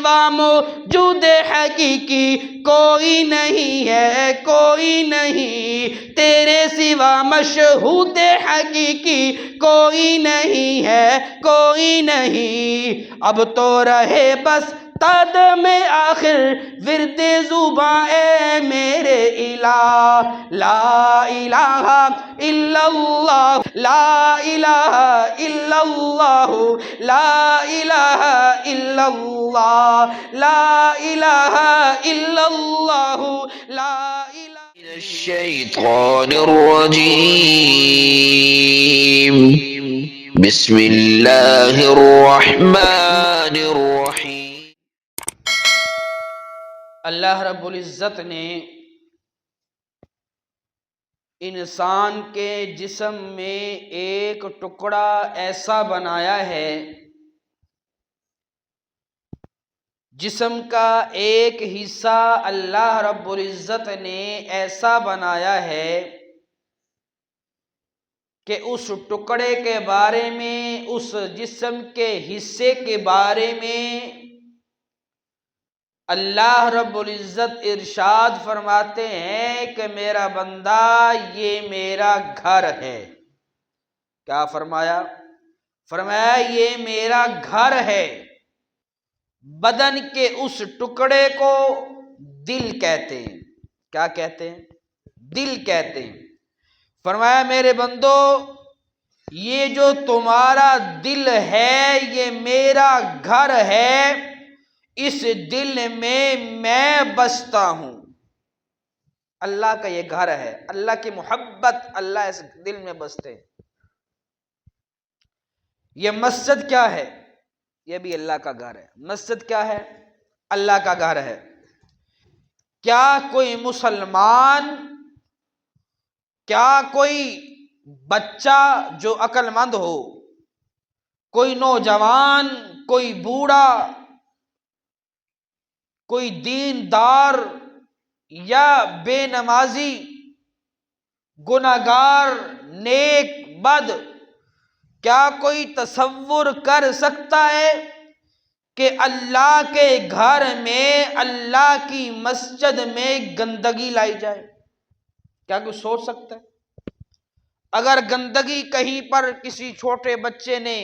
سوا موجود حقیقی کوئی نہیں ہے، کوئی نہیں، تیرے سوا مشہود حقیقی کوئی نہیں ہے، کوئی نہیں۔ اب تو رہے بس تادم آخر ورد زباں اے میرے الہ، لا الہ الا اللہ، لا الہ الا اللہ، لا الہ الا اللہ، لا الہ الا اللہ، لا الہ۔ من الشیطان الرجیم، بسم اللہ الرحمن الرحیم۔ اللہ رب العزت نے انسان کے جسم میں ایک ٹکڑا ایسا بنایا ہے، جسم کا ایک حصہ اللہ رب العزت نے ایسا بنایا ہے کہ اس ٹکڑے کے بارے میں، اس جسم کے حصے کے بارے میں اللہ رب العزت ارشاد فرماتے ہیں کہ میرا بندہ یہ میرا گھر ہے۔ کیا فرمایا؟ فرمایا یہ میرا گھر ہے۔ بدن کے اس ٹکڑے کو دل کہتے ہیں۔ کیا کہتے ہیں؟ دل کہتے ہیں۔ فرمایا میرے بندو یہ جو تمہارا دل ہے یہ میرا گھر ہے، اس دل میں بستا ہوں۔ اللہ کا یہ گھر ہے، اللہ کی محبت اللہ اس دل میں بستے ہیں۔ یہ مسجد کیا ہے؟ یہ بھی اللہ کا گھر ہے۔ مسجد کیا ہے؟ اللہ کا گھر ہے۔ کیا کوئی مسلمان، کیا کوئی بچہ جو عقل مند ہو، کوئی نوجوان، کوئی بوڑھا، کوئی دیندار یا بے نمازی، گناہگار، نیک، بد، کیا کوئی تصور کر سکتا ہے کہ اللہ کے گھر میں، اللہ کی مسجد میں گندگی لائی جائے؟ کیا کوئی سوچ سکتا ہے؟ اگر گندگی کہیں پر کسی چھوٹے بچے نے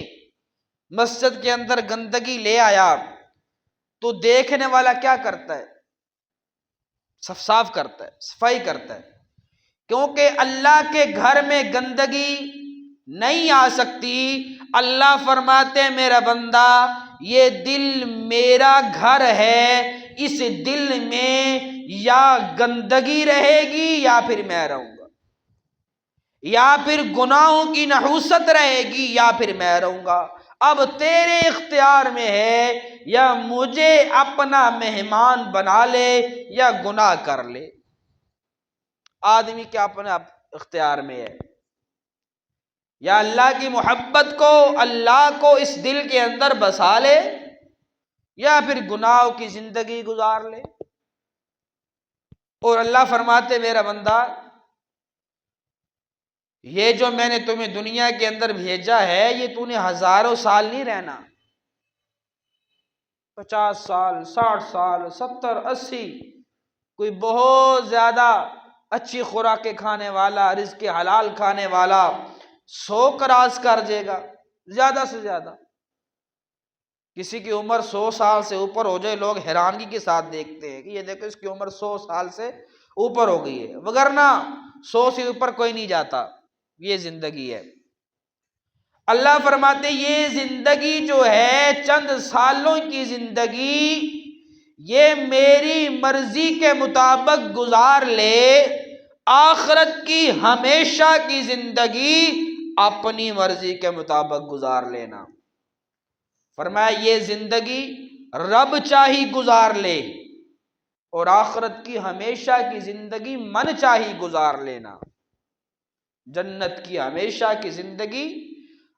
مسجد کے اندر گندگی لے آیا تو دیکھنے والا کیا کرتا ہے؟ صاف کرتا ہے، صفائی کرتا ہے، کیونکہ اللہ کے گھر میں گندگی نہیں آ سکتی۔ اللہ فرماتے ہیں میرا بندہ یہ دل میرا گھر ہے، اس دل میں یا گندگی رہے گی یا پھر میں رہوں گا، یا پھر گناہوں کی نحوست رہے گی یا پھر میں رہوں گا۔ اب تیرے اختیار میں ہے، یا مجھے اپنا مہمان بنا لے یا گناہ کر لے۔ آدمی کیا اپنے اختیار میں ہے؟ یا اللہ کی محبت کو، اللہ کو اس دل کے اندر بسا لے، یا پھر گناہوں کی زندگی گزار لے۔ اور اللہ فرماتے میرا بندہ یہ جو میں نے تمہیں دنیا کے اندر بھیجا ہے یہ تو نے ہزاروں سال نہیں رہنا، 50 سال، 60 سال، 70، 80، کوئی بہت زیادہ اچھی خوراکیں کھانے والا، رزق حلال کھانے والا 100 کراس کر جائے گا زیادہ سے زیادہ۔ کسی کی عمر 100 سال سے اوپر ہو جائے لوگ حیرانگی کے ساتھ دیکھتے ہیں کہ یہ دیکھو اس کی عمر 100 سال سے اوپر ہو گئی ہے، وگرنہ 100 سے اوپر کوئی نہیں جاتا۔ یہ زندگی ہے۔ اللہ فرماتے یہ زندگی جو ہے چند سالوں کی زندگی، یہ میری مرضی کے مطابق گزار لے، آخرت کی ہمیشہ کی زندگی اپنی مرضی کے مطابق گزار لینا۔ فرمایا یہ زندگی رب چاہی گزار لے، اور آخرت کی ہمیشہ کی زندگی من چاہی گزار لینا۔ جنت کی ہمیشہ کی زندگی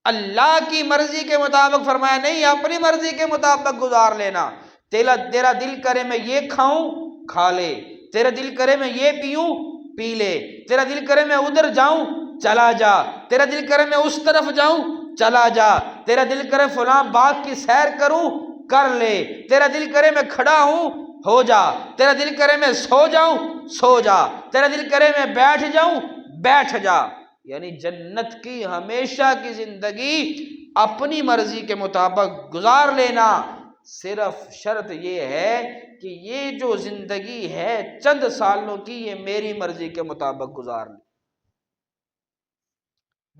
اللہ کی مرضی کے مطابق، فرمایا نہیں اپنی مرضی کے مطابق گزار لینا۔ تیرا دل کرے میں یہ کھاؤں کھا لے، تیرا دل کرے میں یہ پیوں پی لے، تیرا دل کرے میں ادھر جاؤں چلا جا، تیرا دل کرے میں اس طرف جاؤں چلا جا، تیرا دل کرے فلاں باغ کی سیر کروں کر لے، تیرا دل کرے میں کھڑا ہوں ہو جا، تیرا دل کرے میں سو جاؤں سو جا، تیرا دل کرے میں بیٹھ جاؤں بیٹھ جا۔ یعنی جنت کی ہمیشہ کی زندگی اپنی مرضی کے مطابق گزار لینا، صرف شرط یہ ہے کہ یہ جو زندگی ہے چند سالوں کی، یہ میری مرضی کے مطابق گزار لے۔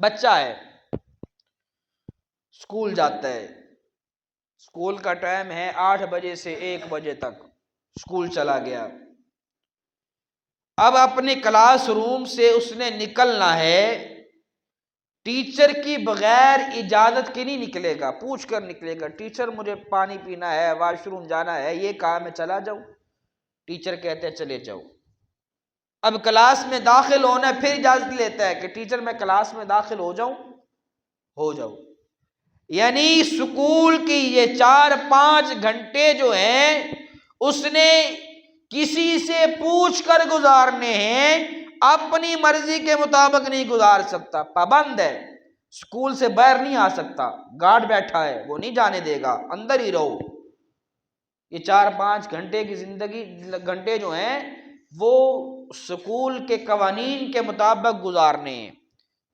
بچہ ہے، اسکول جاتا ہے، اسکول کا ٹائم ہے 8 بجے سے 1 بجے تک، اسکول چلا گیا، اب اپنے کلاس روم سے اس نے نکلنا ہے، ٹیچر کی بغیر اجازت کے نہیں نکلے گا، پوچھ کر نکلے گا، ٹیچر مجھے پانی پینا ہے، واش روم جانا ہے، یہ کام ہے، چلا جاؤ۔ ٹیچر کہتے ہیں چلے جاؤ۔ اب کلاس میں داخل ہونا ہے، پھر اجازت لیتا ہے کہ ٹیچر میں کلاس میں داخل ہو جاؤں ہو جاؤ۔ یعنی سکول کی یہ 4-5 گھنٹے جو ہیں اس نے کسی سے پوچھ کر گزارنے ہیں، اپنی مرضی کے مطابق نہیں گزار سکتا، پابند ہے، سکول سے باہر نہیں آ سکتا، گارڈ بیٹھا ہے وہ نہیں جانے دے گا، اندر ہی رہو۔ یہ 4-5 گھنٹے کی زندگی گھنٹے جو ہیں وہ سکول کے قوانین کے مطابق گزارنے ہیں،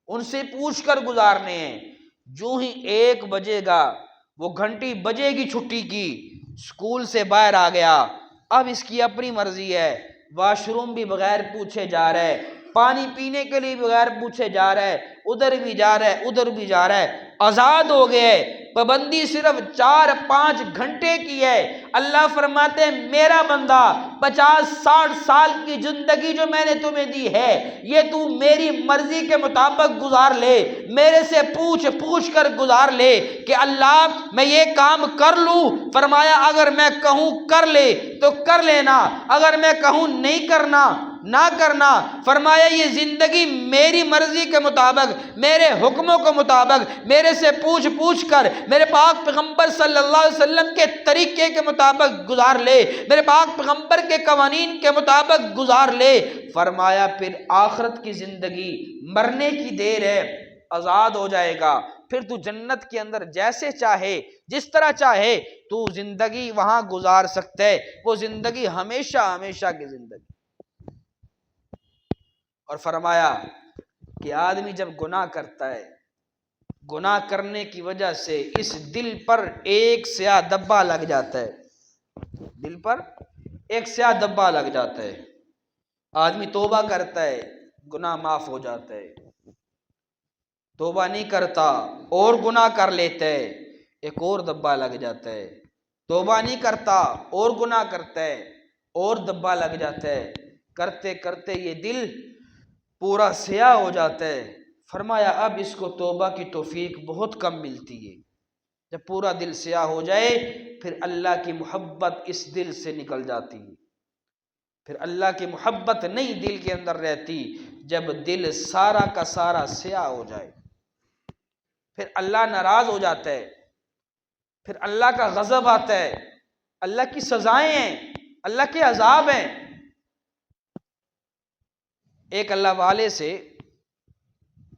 ان سے پوچھ کر گزارنے ہیں۔ جو ہی 1 بجے گا، وہ گھنٹی بجے گی چھٹی کی، سکول سے باہر آ گیا، اب اس کی اپنی مرضی ہے، واش روم بھی بغیر پوچھے جا رہا ہے، پانی پینے کے لیے بغیر پوچھے جا رہا ہے، ادھر بھی جا رہا ہے ادھر بھی جا رہا ہے، آزاد ہو گئے۔ پابندی صرف 4-5 گھنٹے کی ہے۔ اللہ فرماتے ہیں میرا بندہ 50-60 سال کی زندگی جو میں نے تمہیں دی ہے، یہ تو میری مرضی کے مطابق گزار لے، میرے سے پوچھ کر گزار لے کہ اللہ میں یہ کام کر لوں۔ فرمایا اگر میں کہوں کر لے تو کر لینا، اگر میں کہوں نہیں کرنا نہ کرنا۔ فرمایا یہ زندگی میری مرضی کے مطابق، میرے حکموں کے مطابق، میرے سے پوچھ کر، میرے پاک پیغمبر صلی اللہ علیہ وسلم کے طریقے کے مطابق گزار لے، میرے پاک پیغمبر کے قوانین کے مطابق گزار لے۔ فرمایا پھر آخرت کی زندگی مرنے کی دیر ہے، آزاد ہو جائے گا، پھر تو جنت کے اندر جیسے چاہے جس طرح چاہے تو زندگی وہاں گزار سکتا ہے، وہ زندگی ہمیشہ کی زندگی۔ اور فرمایا کہ آدمی جب گناہ کرتا ہے، گناہ کرنے کی وجہ سے اس دل پر ایک سیاہ دبا لگ جاتا ہے، دل پر ایک سیاہ دبا لگ جاتا ہے، آدمی توبہ کرتا ہے گناہ معاف ہو جاتا ہے، توبہ نہیں کرتا اور گناہ کر لیتا ہے ایک اور دبا لگ جاتا ہے، توبہ نہیں کرتا اور گناہ کرتا ہے اور دبا لگ جاتا ہے، کرتے کرتے یہ دل پورا سیاہ ہو جاتا ہے۔ فرمایا اب اس کو توبہ کی توفیق بہت کم ملتی ہے، جب پورا دل سیاہ ہو جائے پھر اللہ کی محبت اس دل سے نکل جاتی ہے، پھر اللہ کی محبت نہیں دل کے اندر رہتی، جب دل سارا کا سارا سیاہ ہو جائے پھر اللہ ناراض ہو جاتا ہے، پھر اللہ کا غضب آتا ہے، اللہ کی سزائیں ہیں، اللہ کے عذاب ہیں۔ ایک اللہ والے سے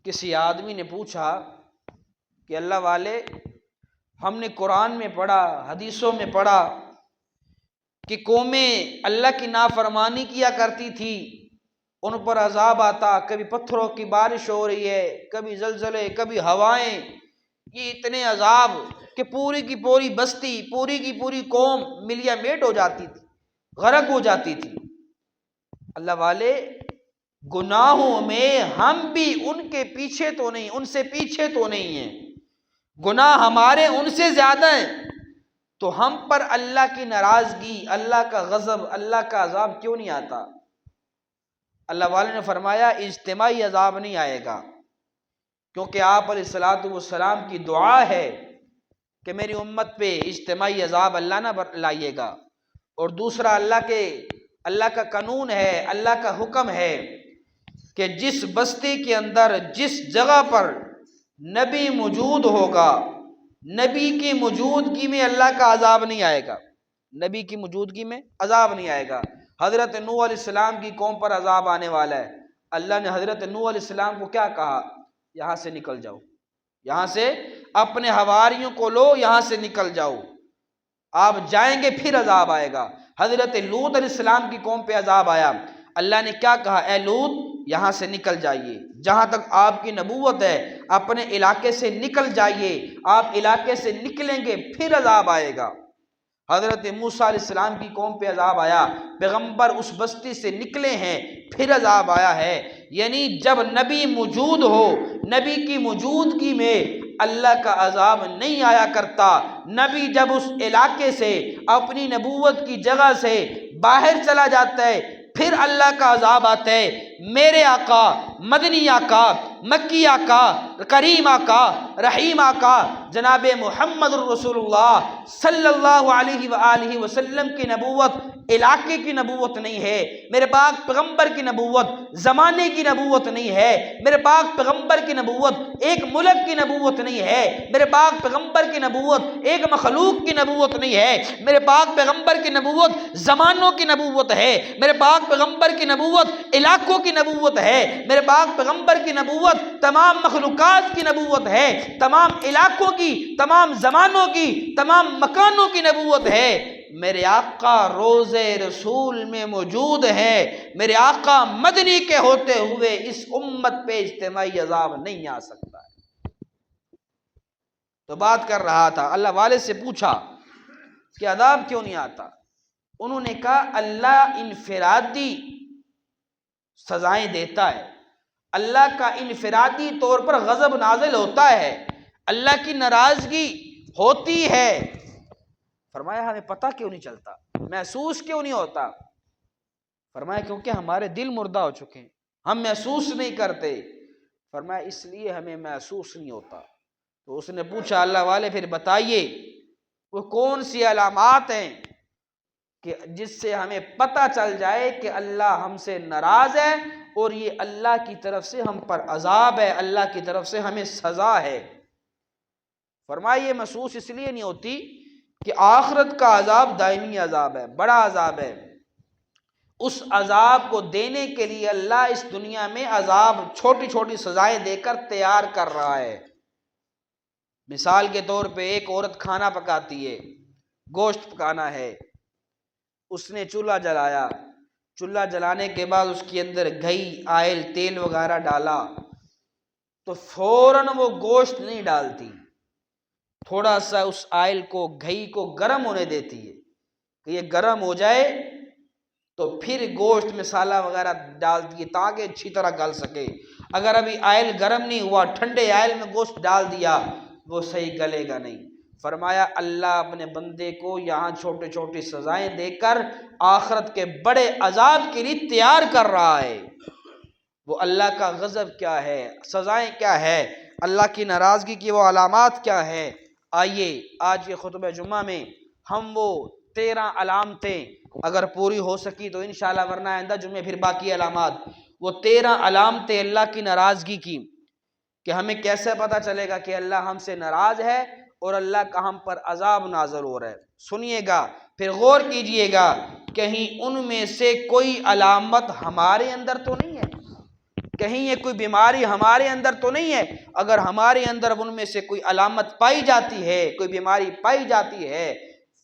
کسی آدمی نے پوچھا کہ اللہ والے ہم نے قرآن میں پڑھا، حدیثوں میں پڑھا کہ قومیں اللہ کی نافرمانی کیا کرتی تھی، ان پر عذاب آتا، کبھی پتھروں کی بارش ہو رہی ہے، کبھی زلزلے، کبھی ہوائیں، یہ اتنے عذاب کہ پوری کی پوری بستی، پوری کی پوری قوم ملیا میٹ ہو جاتی تھی، غرق ہو جاتی تھی۔ اللہ والے گناہوں میں ہم بھی ان کے پیچھے تو نہیں، ان سے پیچھے تو نہیں ہیں، گناہ ہمارے ان سے زیادہ ہیں، تو ہم پر اللہ کی ناراضگی، اللہ کا غضب، اللہ کا عذاب کیوں نہیں آتا؟ اللہ والے نے فرمایا اجتماعی عذاب نہیں آئے گا، کیونکہ آپ علیہ الصلوۃ والسلام کی دعا ہے کہ میری امت پہ اجتماعی عذاب اللہ نہ لائیے گا، اور دوسرا اللہ کا قانون ہے، اللہ کا حکم ہے کہ جس بستی کے اندر جس جگہ پر نبی موجود ہوگا، نبی کی موجودگی میں اللہ کا عذاب نہیں آئے گا، نبی کی موجودگی میں عذاب نہیں آئے گا۔ حضرت نوح علیہ السلام کی قوم پر عذاب آنے والا ہے، اللہ نے حضرت نوح علیہ السلام کو کیا کہا؟ یہاں سے نکل جاؤ، یہاں سے اپنے حواریوں کو لو، یہاں سے نکل جاؤ۔ آپ جائیں گے پھر عذاب آئے گا۔ حضرت لوط علیہ السلام کی قوم پہ عذاب آیا، اللہ نے کیا کہا؟ اے لوط یہاں سے نکل جائیے، جہاں تک آپ کی نبوت ہے اپنے علاقے سے نکل جائیے، آپ علاقے سے نکلیں گے پھر عذاب آئے گا۔ حضرت موسیٰ علیہ السلام کی قوم پہ عذاب آیا، پیغمبر اس بستی سے نکلے ہیں پھر عذاب آیا ہے۔ یعنی جب نبی موجود ہو، نبی کی موجودگی میں اللہ کا عذاب نہیں آیا کرتا۔ نبی جب اس علاقے سے اپنی نبوت کی جگہ سے باہر چلا جاتا ہے پھر اللہ کا عذاب آتا ہے۔ میرے آقا، مدنی آقا، مکی آقا، کریم آقا، رحیم آقا جناب محمد الرسول اللہ صلی اللہ علیہ وآلہ وسلم کی نبوت علاقے کی نبوت نہیں ہے، میرے پاک پیغمبر کی نبوت زمانے کی نبوت نہیں ہے، میرے پاک پیغمبر کی نبوت ایک ملک کی نبوت نہیں ہے، میرے پاک پیغمبر کی نبوت ایک مخلوق کی نبوت نہیں ہے، میرے پاک پیغمبر کی نبوت زمانوں کی نبوت ہے، میرے پاک پیغمبر کی نبوت علاقوں کی نبوت ہے، میرے پاک پیغمبر کی نبوت تمام مخلوقات کی نبوت ہے، تمام علاقوں کی، تمام زمانوں کی، تمام مکانوں کی نبوت ہے۔ میرے آقا روض رسول میں موجود ہے، میرے آقا مدنی کے ہوتے ہوئے اس امت پہ اجتماعی عذاب نہیں آ سکتا ہے۔ تو بات کر رہا تھا، اللہ والے سے پوچھا کہ عذاب کیوں نہیں آتا؟ انہوں نے کہا اللہ انفرادی سزائیں دیتا ہے، اللہ کا انفرادی طور پر غضب نازل ہوتا ہے، اللہ کی ناراضگی ہوتی ہے۔ فرمایا ہمیں پتہ کیوں نہیں چلتا، محسوس کیوں نہیں ہوتا؟ فرمایا کیونکہ ہمارے دل مردہ ہو چکے ہیں، ہم محسوس نہیں کرتے۔ فرمایا اس لیے ہمیں محسوس نہیں ہوتا۔ تو اس نے پوچھا اللہ والے پھر بتائیے وہ کون سی علامات ہیں کہ جس سے ہمیں پتہ چل جائے کہ اللہ ہم سے ناراض ہے اور یہ اللہ کی طرف سے ہم پر عذاب ہے، اللہ کی طرف سے ہمیں سزا ہے۔ فرمایا یہ محسوس اس لیے نہیں ہوتی کہ آخرت کا عذاب دائمی عذاب ہے، بڑا عذاب ہے، اس عذاب کو دینے کے لیے اللہ اس دنیا میں عذاب چھوٹی چھوٹی سزائیں دے کر تیار کر رہا ہے۔ مثال کے طور پہ ایک عورت کھانا پکاتی ہے، گوشت پکانا ہے، اس نے چولہا جلایا، چولہا جلانے کے بعد اس کے اندر گھی، آئل، تیل وغیرہ ڈالا تو فوراً وہ گوشت نہیں ڈالتی، تھوڑا سا اس آئل کو، گھی کو گرم ہونے دیتی ہے کہ یہ گرم ہو جائے تو پھر گوشت مسالہ وغیرہ ڈالتی ہے تاکہ اچھی طرح گل سکے۔ اگر ابھی آئل گرم نہیں ہوا، ٹھنڈے آئل میں گوشت ڈال دیا وہ صحیح گلے گا نہیں۔ فرمایا اللہ اپنے بندے کو یہاں چھوٹے چھوٹی سزائیں دے کر آخرت کے بڑے عذاب کے لیے تیار کر رہا ہے۔ وہ اللہ کا غضب کیا ہے، سزائیں کیا ہے، اللہ کی ناراضگی کی وہ علامات کیا ہے۔ آئیے آج کے خطبہ جمعہ میں ہم وہ 13 علامتیں اگر پوری ہو سکی تو انشاءاللہ، ورنہ آئندہ جمعے پھر باقی علامات، وہ 13 علامتیں اللہ کی ناراضگی کی کہ ہمیں کیسے پتہ چلے گا کہ اللہ ہم سے ناراض ہے اور اللہ کا ہم پر عذاب نازل ہو رہا ہے۔ سنیے گا پھر غور کیجئے گا، کہیں ان میں سے کوئی علامت ہمارے اندر تو نہیں ہے، کہیں یہ کوئی بیماری ہمارے اندر تو نہیں ہے۔ اگر ہمارے اندر ان میں سے کوئی علامت پائی جاتی ہے، کوئی بیماری پائی جاتی ہے،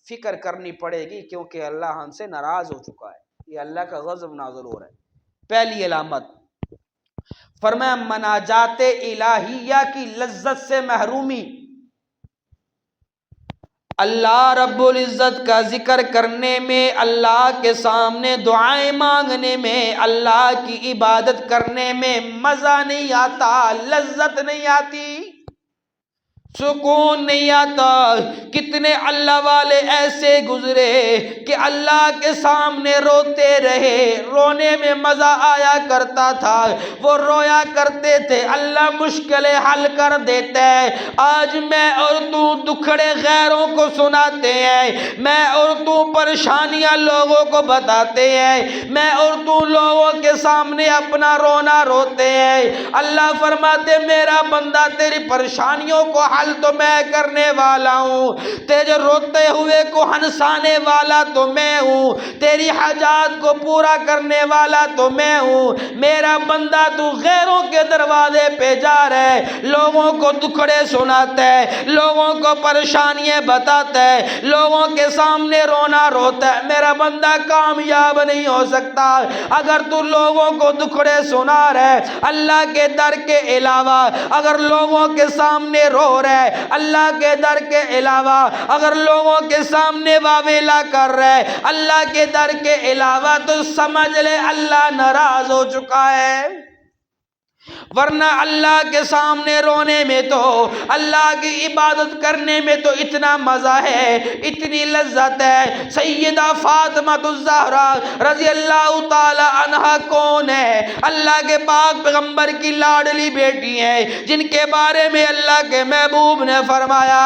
فکر کرنی پڑے گی کیونکہ اللہ ہم سے ناراض ہو چکا ہے، یہ اللہ کا غضب نازل ہو رہا ہے۔ پہلی علامت فرمایا مناجات الہیہ کی لذت سے محرومی، اللہ رب العزت کا ذکر کرنے میں، اللہ کے سامنے دعائیں مانگنے میں، اللہ کی عبادت کرنے میں مزہ نہیں آتا، لذت نہیں آتی، سکون نہیں آتا۔ کتنے اللہ والے ایسے گزرے کہ اللہ کے سامنے روتے رہے، رونے میں مزہ آیا کرتا تھا، وہ رویا کرتے تھے، اللہ مشکلیں حل کر دیتا ہے۔ آج میں اور تو دکھڑے غیروں کو سناتے ہیں، میں اور تو پریشانیاں لوگوں کو بتاتے ہیں، میں اور تو لوگوں کے سامنے اپنا رونا روتے ہیں۔ اللہ فرماتے میرا بندہ تیری پریشانیوں کو حل تو میں کرنے والا ہوں، تیرے روتے ہوئے کو ہنسانے والا تو میں ہوں، تیری حاجات کو پورا کرنے والا تو میں ہوں۔ میرا بندہ تو غیروں کے دروازے پہ جا رہا ہے، لوگوں کو دکھڑے سناتا ہے، لوگوں کو پریشانیاں بتاتا ہے، لوگوں کے سامنے رونا روتا ہے۔ میرا بندہ کامیاب نہیں ہو سکتا اگر تو لوگوں کو دکھڑے سنا رہا ہے اللہ کے در کے علاوہ، اگر لوگوں کے سامنے رو رہا ہے اللہ کے در کے علاوہ، اگر لوگوں کے سامنے واویلا کر رہا ہے اللہ کے در کے علاوہ، تو سمجھ لے اللہ ناراض ہو چکا ہے۔ ورنہ اللہ کے سامنے رونے میں تو، اللہ کی عبادت کرنے میں تو اتنا مزہ ہے، اتنی لذت ہے۔ سیدہ فاطمہ الزہرا رضی اللہ تعالی عنہا کون ہے؟ اللہ کے پاک پیغمبر کی لاڈلی بیٹی ہیں، جن کے بارے میں اللہ کے محبوب نے فرمایا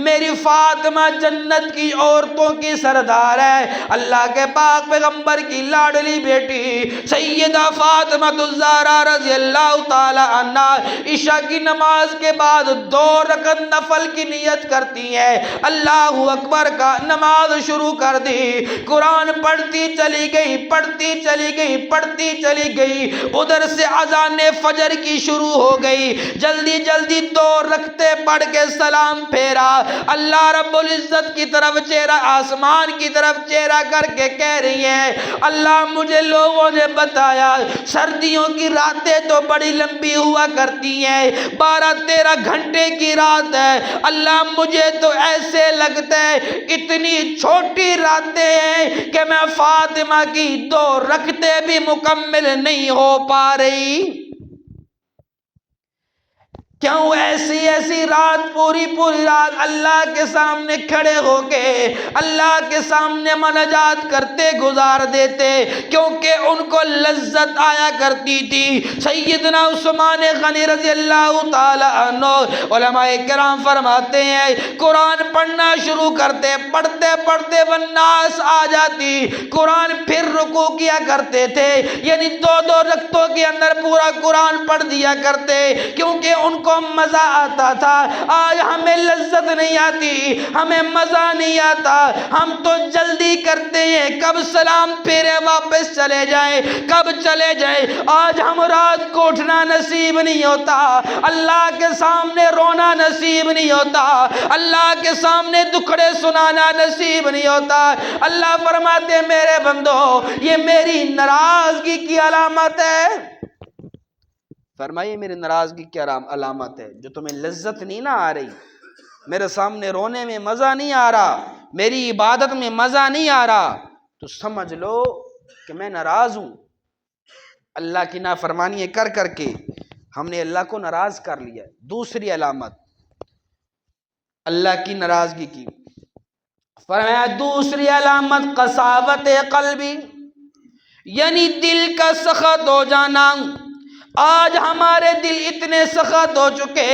میری فاطمہ جنت کی عورتوں کی سردار ہے۔ اللہ کے پاک پیغمبر کی لاڈلی بیٹی سیدہ فاطمہ الزہرا رضی اللہ تعالی عنہ عشاء کی نماز کے بعد 2 رکعت نفل کی نیت کرتی ہے، اللہ اکبر کا نماز شروع کر دی، قرآن پڑھتی چلی گئی، پڑھتی چلی گئی، پڑھتی چلی گئی، ادھر سے اذان فجر کی شروع ہو گئی، جلدی جلدی 2 رکعتیں پڑھ کے سلام پھیرا، اللہ رب العزت کی طرف چہرہ، آسمان کی طرف چہرہ کر کے کہہ رہی ہے اللہ مجھے لوگوں نے بتایا سردیوں کی راتیں تو بڑی لمبی ہوا کرتی ہیں، 12-13 گھنٹے کی رات ہے، اللہ مجھے تو ایسے لگتا ہے اتنی چھوٹی راتیں ہیں کہ میں فاطمہ کی 2 رکعتیں بھی مکمل نہیں ہو پا رہی۔ کیوں ایسی رات پوری رات اللہ کے سامنے کھڑے ہو کے اللہ کے سامنے مناجات کرتے گزار دیتے، کیونکہ ان کو لذت آیا کرتی تھی۔ سیدنا عثمان غنی رضی اللہ تعالی عنہ علماء کرام فرماتے ہیں قرآن پڑھنا شروع کرتے، پڑھتے پڑھتے والناس آ جاتی، قرآن پھر رکوع کیا کرتے تھے، یعنی 2 رکعتوں کے اندر پورا قرآن پڑھ دیا کرتے، کیونکہ ان کو مزہ آتا تھا۔ آج ہمیں لذت نہیں آتی، ہمیں مزہ نہیں آتا، ہم تو جلدی کرتے ہیں کب سلام پھیرے واپس چلے جائیں، کب چلے جائیں۔ آج ہم رات کو اٹھنا نصیب نہیں ہوتا، اللہ کے سامنے رونا نصیب نہیں ہوتا، اللہ کے سامنے دکھڑے سنانا نصیب نہیں ہوتا۔ اللہ فرماتے میرے بندو یہ میری ناراضگی کی علامت ہے۔ فرمائیے میری ناراضگی کی علامت ہے، جو تمہیں لذت نہیں نہ آ رہی، میرے سامنے رونے میں مزہ نہیں آ رہا، میری عبادت میں مزہ نہیں آ رہا، تو سمجھ لو کہ میں ناراض ہوں۔ اللہ کی نافرمانی کر کر کے ہم نے اللہ کو ناراض کر لیا۔ دوسری علامت اللہ کی ناراضگی کی، فرمایا دوسری علامت قساوت قلبی، یعنی دل کا سخت ہو جانا۔ آج ہمارے دل اتنے سخت ہو چکے،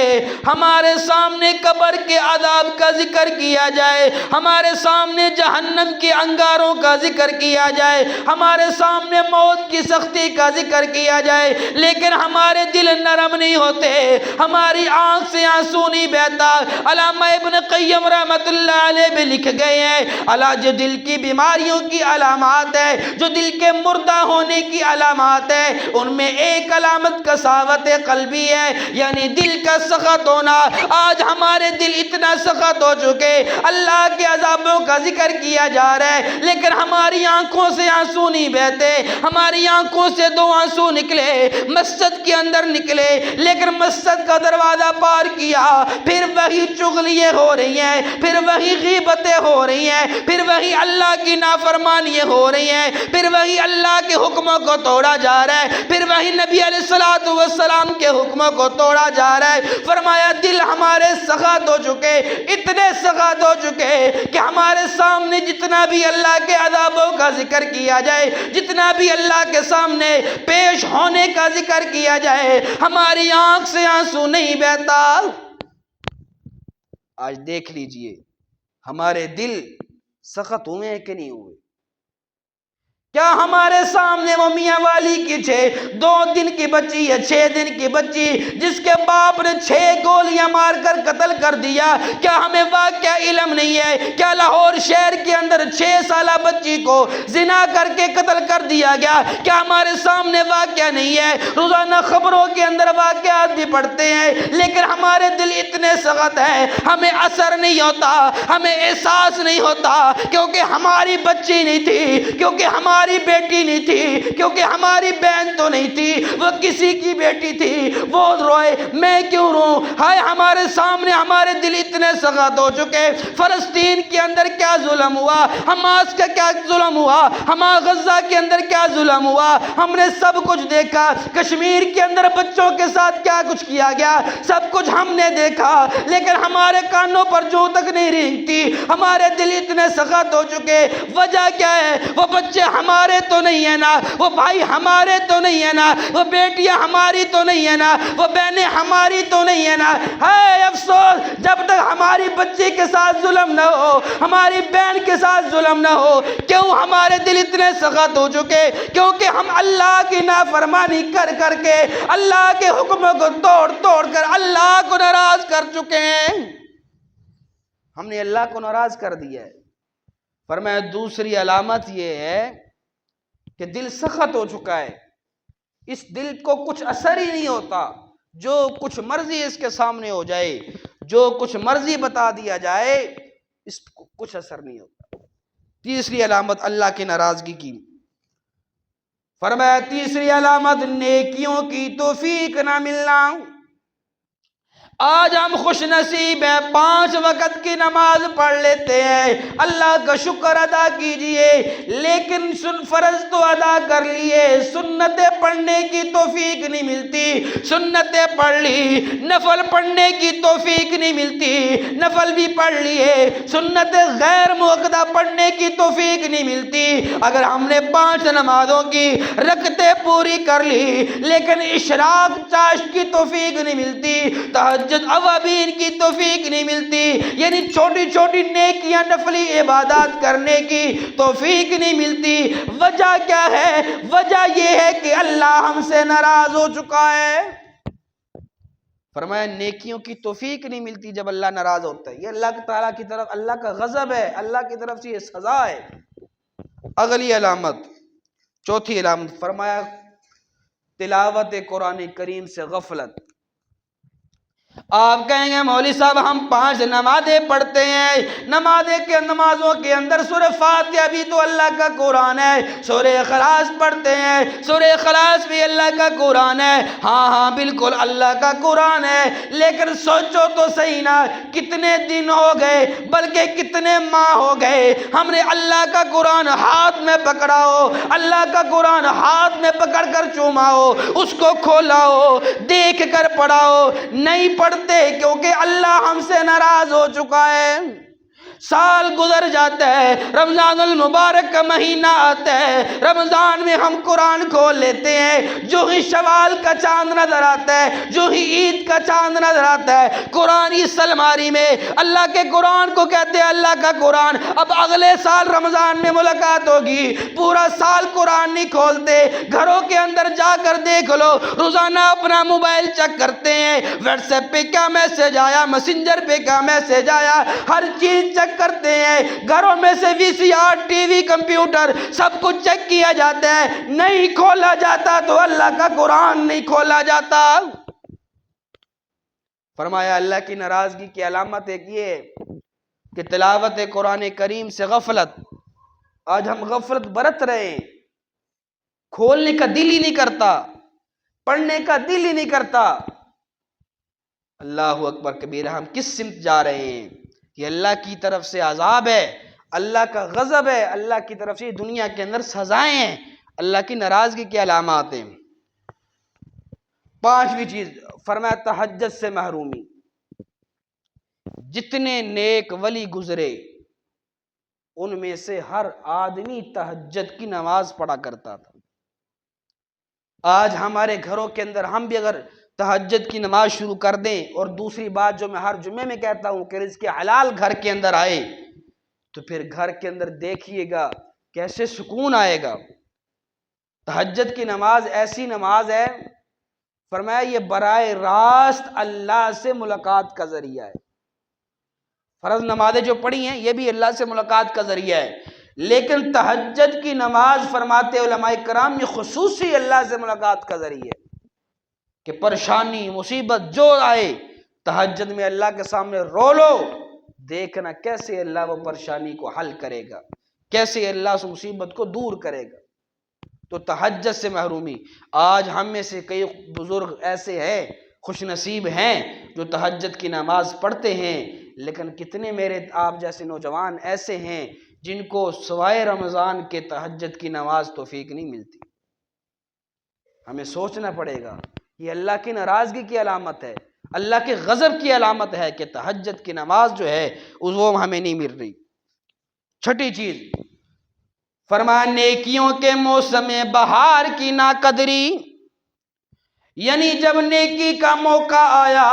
ہمارے سامنے قبر کے عذاب کا ذکر کیا جائے، ہمارے سامنے جہنم کے انگاروں کا ذکر کیا جائے، ہمارے سامنے موت کی سختی کا ذکر کیا جائے، لیکن ہمارے دل نرم نہیں ہوتے، ہماری آنکھ سے آنسو نہیں بہتا۔ علامہ ابن قیم رحمۃ اللہ علیہ بھی لکھ گئے ہیں جو دل کی بیماریوں کی علامات ہے، جو دل کے مردہ ہونے کی علامات ہے، ان میں ایک علامت قساوت قلبی ہے، یعنی دل کا سخت ہونا۔ آج ہمارے دل اتنا سخت ہو چکے، اللہ کے عذابوں کا ذکر کیا جا رہا ہے، لیکن ہماری آنکھوں سے آنسو نہیں بہتے، ہماری آنکھوں سے 2 آنسو نکلے، مسجد کے اندر نکلے، لیکن مسجد کا دروازہ پار کیا، پھر وہی چغلیاں ہو رہی ہیں، پھر وہی غیبتیں ہو رہی ہیں، پھر وہی اللہ کی نافرمانیاں ہو رہی ہیں، پھر وہی اللہ کے حکموں کو توڑا جا رہا ہے، پھر وہی نبی علیہ السلام کے حکموں کو توڑا جا رہا ہے۔ فرمایا دل ہمارے سخت ہو چکے، اتنے سخت ہو چکے کہ ہمارے سامنے جتنا بھی اللہ کے عذابوں کا ذکر کیا جائے، جتنا بھی اللہ کے سامنے پیش ہونے کا ذکر کیا جائے، ہماری آنکھ سے آنسو نہیں بہتا۔ آج دیکھ لیجئے ہمارے دل سخت ہوئے ہیں کہ نہیں ہوئے؟ کیا ہمارے سامنے وہ میاں والی کی 2 دن کی بچی ہے، 6 دن کی بچی جس کے باپ نے 6 گولیاں مار کر قتل کر دیا، کیا ہمیں واقعہ علم نہیں ہے؟ کیا لاہور شہر کے اندر 6 سالہ بچی کو زنا کر کے قتل کر دیا گیا؟ کیا ہمارے سامنے واقعہ نہیں ہے؟ روزانہ خبروں کے اندر واقعات بھی پڑھتے ہیں، لیکن ہمارے دل اتنے سخت ہیں، ہمیں اثر نہیں ہوتا، ہمیں احساس نہیں ہوتا، کیونکہ ہماری بچی نہیں تھی، کیونکہ ہماری بیٹی نہیں تھی، کیونکہ ہماری بہن تو نہیں تھی، وہ کسی کی بیٹی تھی، وہ روئے میں کیوں روں؟ ہائے ہمارے سامنے ہمارے دل اتنے سخت ہو چکے۔ فلسطین کے اندر کیا ظلم ہوا، حماس کا کیا ظلم ہوا، غزہ کے اندر کیا ظلم ہوا، ہم نے سب کچھ دیکھا۔ کشمیر کے اندر بچوں کے ساتھ کیا کچھ کیا گیا، سب کچھ ہم نے دیکھا، لیکن ہمارے کانوں پر جو تک نہیں رینگتی، ہمارے دل اتنے سخت ہو چکے۔ وجہ کیا ہے؟ وہ بچے ہمارے تو نہیں ہے نا، وہ بھائی ہمارے تو نہیں ہے نا، وہ بیٹیاں ہماری تو نہیں ہے نا، وہ بہنیں ہماری تو نہیں ہے نا۔ ہے افسوس، جب تک ہماری بچی کے ساتھ ظلم نہ ہو، ہماری بہن کے ساتھ ظلم نہ ہو، کیوں ہمارے دل اتنے سخت ہو چکے؟ کیونکہ ہم اللہ کی نافرمانی کر کر کے، اللہ کے حکموں کو توڑ توڑ کر اللہ کو ناراض کر چکے ہیں۔ ہم نے اللہ کو ناراض کر دیا ہے۔ فرمایا دوسری علامت یہ ہے کہ دل سخت ہو چکا ہے، اس دل کو کچھ اثر ہی نہیں ہوتا، جو کچھ مرضی اس کے سامنے ہو جائے، جو کچھ مرضی بتا دیا جائے، اس کو کچھ اثر نہیں ہوتا۔ تیسری علامت اللہ کی ناراضگی کی۔ فرمایا تیسری علامت نیکیوں کی توفیق نہ ملنا۔ آج ہم خوش نصیب ہیں، 5 وقت کی نماز پڑھ لیتے ہیں، اللہ کا شکر ادا کیجئے، لیکن فرض تو ادا کر لیے، سنتیں پڑھنے کی توفیق نہیں ملتی، سنتیں پڑھ لی، نفل پڑھنے کی توفیق نہیں ملتی، نفل بھی پڑھ لیے، سنتیں غیر موقدہ پڑھنے کی توفیق نہیں ملتی۔ اگر ہم نے 5 نمازوں کی رکعتیں پوری کر لی، لیکن اشراق چاشت کی توفیق نہیں ملتی، تہجد اوابین کی توفیق نہیں ملتی، یعنی چھوٹی چھوٹی نیکیاں نفلی عبادات کرنے کی توفیق نہیں ملتی۔ وجہ کیا ہے؟ وجہ یہ ہے کہ اللہ ہم سے ناراض ہو چکا ہے۔ فرمایا نیکیوں کی توفیق نہیں ملتی جب اللہ ناراض ہوتا ہے، یہ اللہ تعالیٰ کی طرف اللہ کا غضب ہے، اللہ کی طرف سے یہ سزا ہے۔ اگلی علامت، چوتھی علامت، فرمایا تلاوت قرآن کریم سے غفلت۔ آپ کہیں گے مولوی صاحب ہم 5 نمازیں پڑھتے ہیں، نمازوں کے اندر سورہ فاتحہ بھی تو اللہ کا قرآن ہے، سورہ اخلاص پڑھتے ہیں، سورہ اخلاص بھی اللہ کا قرآن ہے۔ ہاں بالکل اللہ کا قرآن ہے، لیکن سوچو تو صحیح نا، کتنے دن ہو گئے بلکہ کتنے ماہ ہو گئے ہم نے اللہ کا قرآن ہاتھ میں پکڑا ہو، اللہ کا قرآن ہاتھ میں پکڑ کر چوما ہو، اس کو کھولا ہو، دیکھ کر پڑھا ہو، نہیں پڑھتے کیونکہ اللہ ہم سے ناراض ہو چکا ہے۔ سال گزر جاتا ہے، رمضان المبارک کا مہینہ آتا ہے، رمضان میں ہم قرآن کھول لیتے ہیں، جو ہی شوال کا چاند نظر آتا ہے، جو ہی عید کا چاند نظر آتا ہے، قرآن اس الماری میں، اللہ کے قرآن کو کہتے ہیں اللہ کا قرآن۔ اب اگلے سال رمضان میں ملاقات ہوگی، پورا سال قرآن نہیں کھولتے، گھروں کے اندر جا کر دیکھ لو، روزانہ اپنا موبائل چیک کرتے ہیں، واٹس ایپ پہ کیا میسج آیا، میسنجر پہ کیا میسج آیا، ہر چیز چیک کرتے ہیں، گھروں میں سے V C R, T V, computer سب کچھ چیک کیا جاتا ہے، نہیں کھولا جاتا تو اللہ کا قرآن نہیں کھولا جاتا۔ فرمایا اللہ کی ناراضگی کی علامت ایک یہ ہے کہ تلاوت قرآن کریم سے غفلت۔ آج ہم غفلت برت رہے ہیں، کھولنے کا دل ہی نہیں کرتا، پڑھنے کا دل ہی نہیں کرتا۔ اللہ اکبر کبیرہ، ہم کس سمت جا رہے ہیں؟ یہ اللہ کی طرف سے عذاب ہے، اللہ کا غضب ہے، اللہ کی طرف سے دنیا کے اندر سزائیں ہیں، اللہ کی ناراضگی کی علامات ہیں۔ 5ویں چیز فرمایا تہجد سے محرومی۔ جتنے نیک ولی گزرے ان میں سے ہر آدمی تہجد کی نماز پڑھا کرتا تھا۔ آج ہمارے گھروں کے اندر ہم بھی اگر تہجد کی نماز شروع کر دیں، اور دوسری بات جو میں ہر جمعے میں کہتا ہوں کہ رزق حلال گھر کے اندر آئے، تو پھر گھر کے اندر دیکھیے گا کیسے سکون آئے گا۔ تہجد کی نماز ایسی نماز ہے، فرمایا یہ براہ راست اللہ سے ملاقات کا ذریعہ ہے۔ فرض نمازیں جو پڑھی ہیں یہ بھی اللہ سے ملاقات کا ذریعہ ہے، لیکن تہجد کی نماز فرماتے علماء کرام یہ خصوصی اللہ سے ملاقات کا ذریعہ ہے کہ پریشانی مصیبت جو آئے تہجد میں اللہ کے سامنے رو لو، دیکھنا کیسے اللہ وہ پریشانی کو حل کرے گا، کیسے اللہ اس مصیبت کو دور کرے گا۔ تو تہجد سے محرومی، آج ہم میں سے کئی بزرگ ایسے ہیں خوش نصیب ہیں جو تہجد کی نماز پڑھتے ہیں، لیکن کتنے میرے آپ جیسے نوجوان ایسے ہیں جن کو سوائے رمضان کے تہجد کی نماز توفیق نہیں ملتی۔ ہمیں سوچنا پڑے گا، یہ اللہ کی ناراضگی کی علامت ہے، اللہ کے غضب کی علامت ہے کہ تہجد کی نماز جو ہے وہ ہمیں نہیں مل رہی۔ چھٹی چیز فرمایا نیکیوں کے موسم بہار کی ناقدری، یعنی جب نیکی کا موقع آیا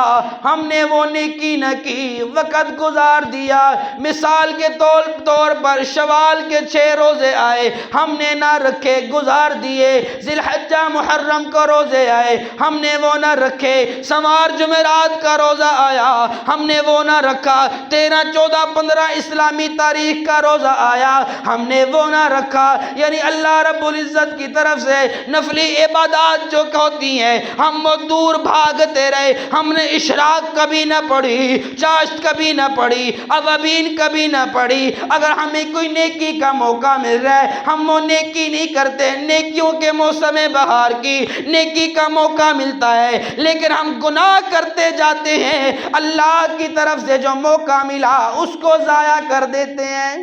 ہم نے وہ نیکی نہ کی، وقت گزار دیا۔ مثال کے طور پر شوال کے 6 روزے آئے ہم نے نہ رکھے، گزار دیے۔ ذی الحجہ محرم کو روزے آئے ہم نے وہ نہ رکھے۔ سوار جمعرات کا روزہ آیا ہم نے وہ نہ رکھا۔ 13 14 15 اسلامی تاریخ کا روزہ آیا ہم نے وہ نہ رکھا۔ یعنی اللہ رب العزت کی طرف سے نفلی عبادات جو ہوتی ہیں ہم وہ دور بھاگتے رہے۔ ہم نے اشراق کبھی نہ پڑھی، چاشت کبھی نہ پڑھی، اوابین کبھی نہ پڑھی۔ اگر ہمیں کوئی نیکی کا موقع مل رہا ہے ہم وہ نیکی نہیں کرتے۔ نیکیوں کے موسم بہار کی نیکی کا موقع ملتا ہے لیکن ہم گناہ کرتے جاتے ہیں، اللہ کی طرف سے جو موقع ملا اس کو ضائع کر دیتے ہیں۔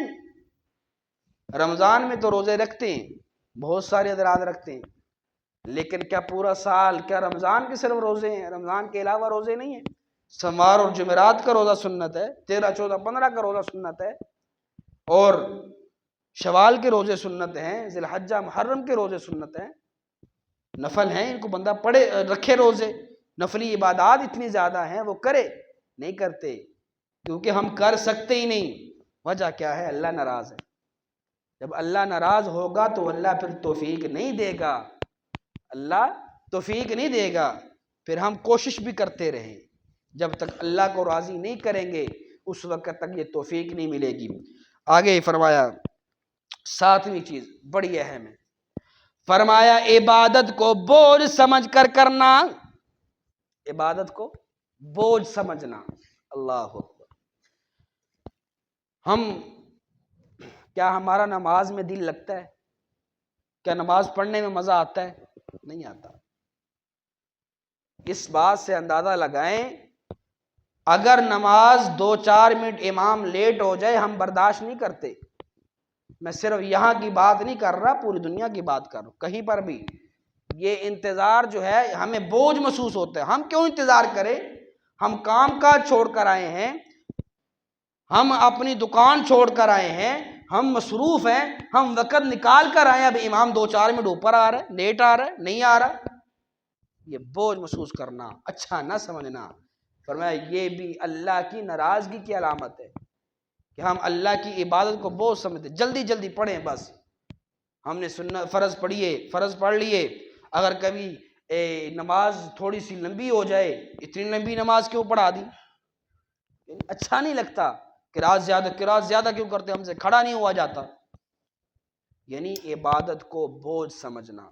رمضان میں تو روزے رکھتے ہیں، بہت سارے حضرات رکھتے ہیں، لیکن کیا پورا سال کیا رمضان کے صرف روزے ہیں؟ رمضان کے علاوہ روزے نہیں ہیں۔ سوار اور جمعرات کا روزہ سنت ہے، 13 14 15 کا روزہ سنت ہے، اور شوال کے روزے سنت ہیں، ذی الحجہ محرم کے روزے سنت ہیں، نفل ہیں، ان کو بندہ پڑھے رکھے روزے۔ نفلی عبادات اتنی زیادہ ہیں وہ کرے، نہیں کرتے کیونکہ ہم کر سکتے ہی نہیں۔ وجہ کیا ہے؟ اللہ ناراض ہے۔ جب اللہ ناراض ہوگا تو اللہ پھر توفیق نہیں دے گا، اللہ توفیق نہیں دے گا۔ پھر ہم کوشش بھی کرتے رہیں، جب تک اللہ کو راضی نہیں کریں گے اس وقت تک یہ توفیق نہیں ملے گی۔ آگے فرمایا 7ویں چیز بڑی اہم ہے، فرمایا عبادت کو بوجھ سمجھ کر کرنا، عبادت کو بوجھ سمجھنا۔ اللہ اکبر۔ کیا ہمارا نماز میں دل لگتا ہے؟ کیا نماز پڑھنے میں مزہ آتا ہے؟ نہیں آتا۔ اس بات سے اندازہ لگائیں اگر نماز 2-4 منٹ امام لیٹ ہو جائے ہم برداشت نہیں کرتے۔ میں صرف یہاں کی بات نہیں کر رہا، پوری دنیا کی بات کر رہا ہوں۔ کہیں پر بھی یہ انتظار جو ہے ہمیں بوجھ محسوس ہوتا ہے۔ ہم کیوں انتظار کریں؟ ہم کام کاج چھوڑ کر آئے ہیں، ہم اپنی دکان چھوڑ کر آئے ہیں، ہم مصروف ہیں، ہم وقت نکال کر آئے ہیں، اب امام 2-4 منٹ اوپر آ رہا ہے، لیٹ آ رہا ہے، نہیں آ رہا۔ یہ بوجھ محسوس کرنا، اچھا نہ سمجھنا، فرمایا یہ بھی اللہ کی ناراضگی کی علامت ہے کہ ہم اللہ کی عبادت کو بوجھ سمجھتے، جلدی جلدی پڑھیں بس۔ ہم نے سنت فرض پڑھ لیے، اگر کبھی نماز تھوڑی سی لمبی ہو جائے، اتنی لمبی نماز کیوں پڑھا دی؟ اچھا نہیں لگتا، قرات زیادہ کیوں کرتے، ہم سے کھڑا نہیں ہوا جاتا۔ یعنی عبادت کو بوجھ سمجھنا،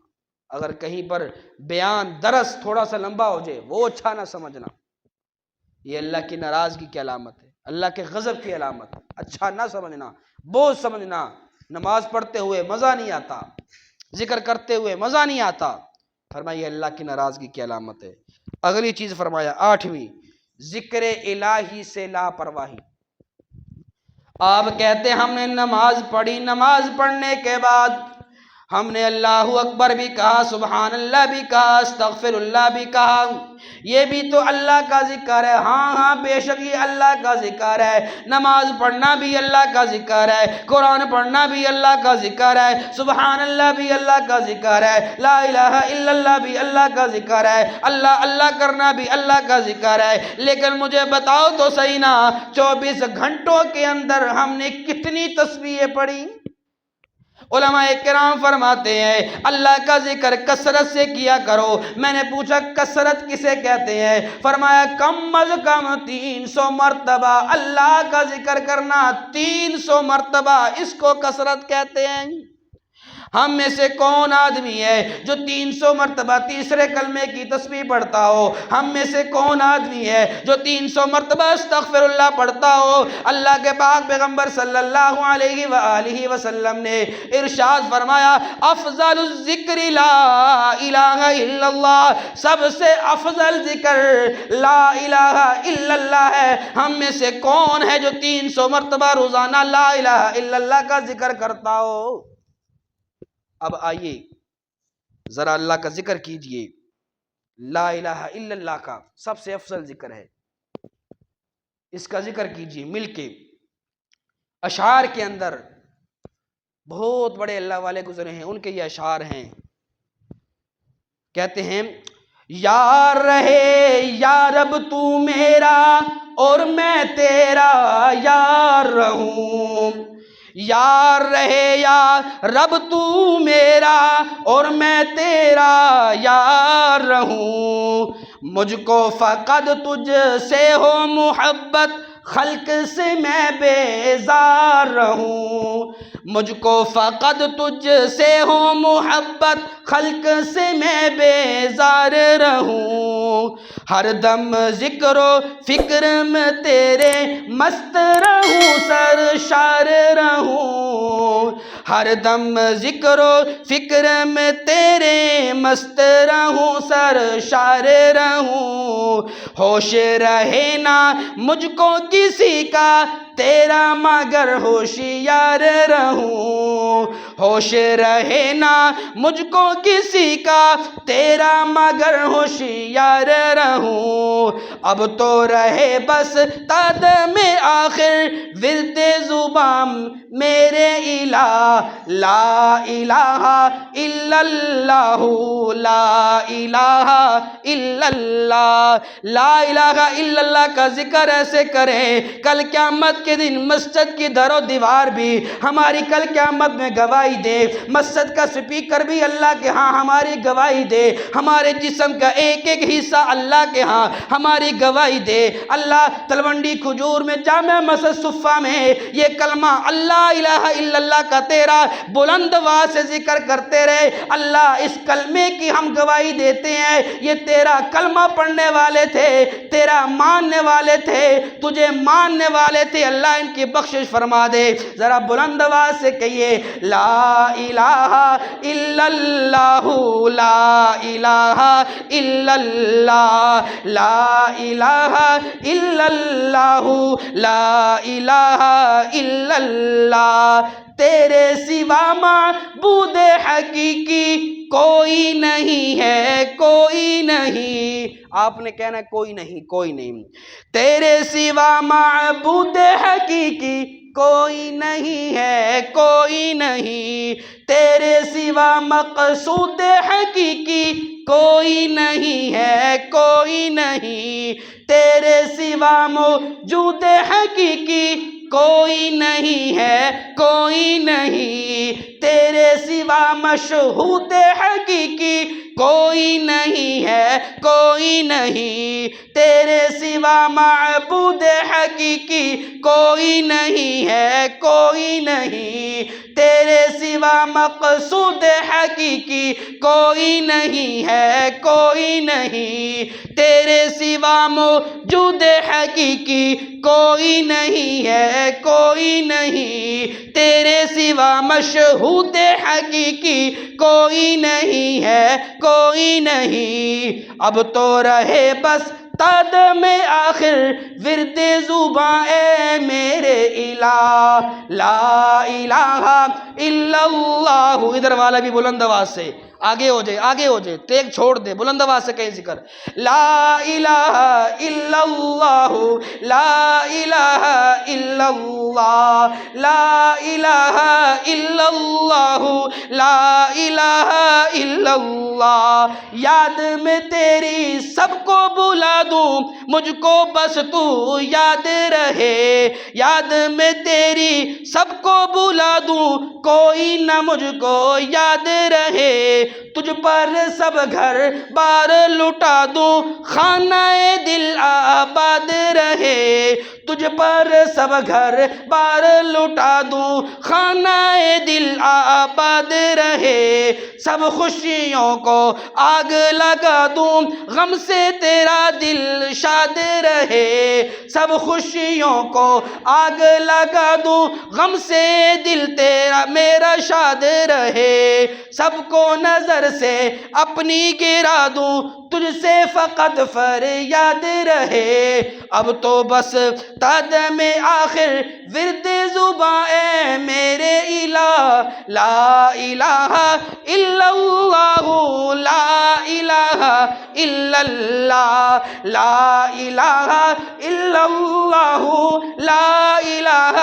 اگر کہیں پر بیان درس تھوڑا سا لمبا ہو جائے وہ اچھا نہ سمجھنا، یہ اللہ کی ناراضگی کی علامت ہے، اللہ کے غضب کی علامت۔ اچھا نہ سمجھنا، بوجھ سمجھنا، نماز پڑھتے ہوئے مزہ نہیں آتا، ذکر کرتے ہوئے مزہ نہیں آتا، فرمایا یہ اللہ کی ناراضگی کی علامت ہے۔ اگلی چیز فرمایا 8ویں، ذکر الہی سے لاپرواہی۔ آپ کہتے ہیں ہم نے نماز پڑھی، نماز پڑھنے کے بعد ہم نے اللہ اکبر بھی کہا، سبحان اللہ بھی کہا، استغفر اللہ بھی کہا، یہ بھی تو اللہ کا ذکر ہے۔ ہاں بے شک یہ اللہ کا ذکر ہے، نماز پڑھنا بھی اللہ کا ذکر ہے، قرآن پڑھنا بھی اللہ کا ذکر ہے، سبحان اللہ بھی اللہ کا ذکر ہے، لا الہ الا اللہ بھی اللہ کا ذکر ہے، اللہ اللہ کرنا بھی اللہ کا ذکر ہے۔ لیکن مجھے بتاؤ تو صحیح نا، 24 گھنٹوں کے اندر ہم نے کتنی تسبیحیں پڑھی؟ علماء کرام فرماتے ہیں اللہ کا ذکر کثرت سے کیا کرو۔ میں نے پوچھا کثرت کسے کہتے ہیں؟ فرمایا کم از کم 300 مرتبہ اللہ کا ذکر کرنا، 300 مرتبہ، اس کو کثرت کہتے ہیں۔ ہم میں سے کون آدمی ہے جو 300 مرتبہ تیسرے کلمے کی تسبیح پڑھتا ہو؟ ہم میں سے کون آدمی ہے جو 300 مرتبہ استغفر اللہ پڑھتا ہو؟ اللہ کے پاک پیغمبر صلی اللہ علیہ وآلہ وسلم نے ارشاد فرمایا افضل الذکر لا الہ الا اللہ، سب سے افضل ذکر لا الہ الا اللہ ہے۔ ہم میں سے کون ہے جو 300 مرتبہ روزانہ لا الہ الا اللہ کا ذکر کرتا ہو؟ اب آئیے ذرا اللہ کا ذکر کیجئے۔ لا الہ الا اللہ کا سب سے افضل ذکر ہے، اس کا ذکر کیجئے مل کے۔ اشعار کے اندر بہت بڑے اللہ والے گزرے ہیں، ان کے یہ اشعار ہیں، کہتے ہیں یار رہے یا رب تو میرا اور میں تیرا یار رہوں، یار رہے یا رب تو میرا اور میں تیرا یار رہوں، مجھ کو فقط تجھ سے ہو محبت، خلق سے میں بیزار رہوں، مجھ کو فقط تجھ سے ہو محبت، خلق سے میں بیزار رہوں، ہر دم ذکر و فکر میں تیرے مست رہوں، سرشار رہوں، ہر دم ذکر و فکر میں تیرے مست رہوں، سرشار رہوں، ہوش رہے نہ مجھ کو کسی کا تیرا مگر ہوشیار رہوں، ہوش رہے نہ مجھ کو کسی کا تیرا مگر ہوشیار رہوں، اب تو رہے بس تد میں آخر ورد زبان میرے الہ، لا الہ الا اللہ، لا الہ الا اللہ، لا الہ الا اللہ کا ذکر ایسے کریں کل قیامت کے دن مسجد کی در و دیوار بھی ہماری کل قیامت میں گواہی دے، مسجد کا سپیکر بھی اللہ کے ہاں ہماری گواہی دے، ہمارے جسم کا ایک ایک حصہ اللہ کے ہاں ہماری گواہی دے۔ اللہ تلونڈی کھجور میں جامع مسجد صفہ میں یہ کلمہ اللہ الہ الا اللہ کا تیرا بلند آواز سے ذکر کرتے رہے، اللہ اس کلمے کی ہم گواہی دیتے ہیں، یہ تیرا کلمہ پڑھنے والے تھے، تیرا ماننے والے تھے، تجھے ماننے والے تھے، اللہ ان کی بخشش فرما دے۔ ذرا بلند آواز سے کہیے لا الہ الا اللہ، لا الہ الا اللہ، لا الہ الا اللہ، لا الہ الا اللہ، تیرے سوا معبود حقیقی کوئی نہیں ہے، کوئی نہیں، آپ نے کہنا ہے کوئی نہیں، کوئی نہیں، تیرے سوا معبود حقیقی کوئی نہیں ہے، کوئی نہیں، تیرے سوا مقصود حقیقی کوئی نہیں ہے، کوئی نہیں، تیرے سوا موجود حقیقی کوئی نہیں ہے، کوئی نہیں، تیرے سوا مشہود حقیقی کوئی نہیں ہے، کوئی نہیں، تیرے سوا معبود حقیقی کوئی نہیں ہے، کوئی نہیں، تیرے سوا مقصود حقیقی کوئی نہیں ہے، کوئی نہیں، تیرے سوا موجود حقیقی کوئی نہیں ہے، کوئی نہیں، تیرے سوا مشہود حقیقی کوئی نہیں ہے، کوئی نہیں، اب تو رہے بس تد میں آخر ورد زباں اے میرے الہ، لا الہ الا اللہ۔ ادھر والا بھی بلند آواز سے آگے ہو جائے، آگے ہو جائے، ٹیک چھوڑ دے، بلند آواز سے کہیں ذکر لا الہ الا اللہ، لا الہ الا اللہ، لا الہ الا اللہ، اللہ لا الہ الا اللہ، یاد میں تیری سب کو بلا دوں، مجھ کو بس تو یاد رہے، یاد میں تیری سب کو بلا دوں، کوئی نہ مجھ کو یاد رہے، تجھ پر سب گھر بار لٹا دوں، خانہ دل آباد رہے، تجھ پر سب گھر بار لٹا دوں، خانہ دل آباد رہے، سب خوشیوں کو آگ لگا دوں، غم سے تیرا دل شاد رہے، سب خوشیوں کو آگ لگا دوں، غم سے دل تیرا میرا شاد رہے، سب کو نظر سے اپنی گرا دوں، تجھ سے فقط فریاد رہے، اب تو بس قدم آخر ورد زباں اے میرے الہ، لا الہ الا اللہ، لا الہ الا اللہ، لا الہ الا اللہ، لا الہ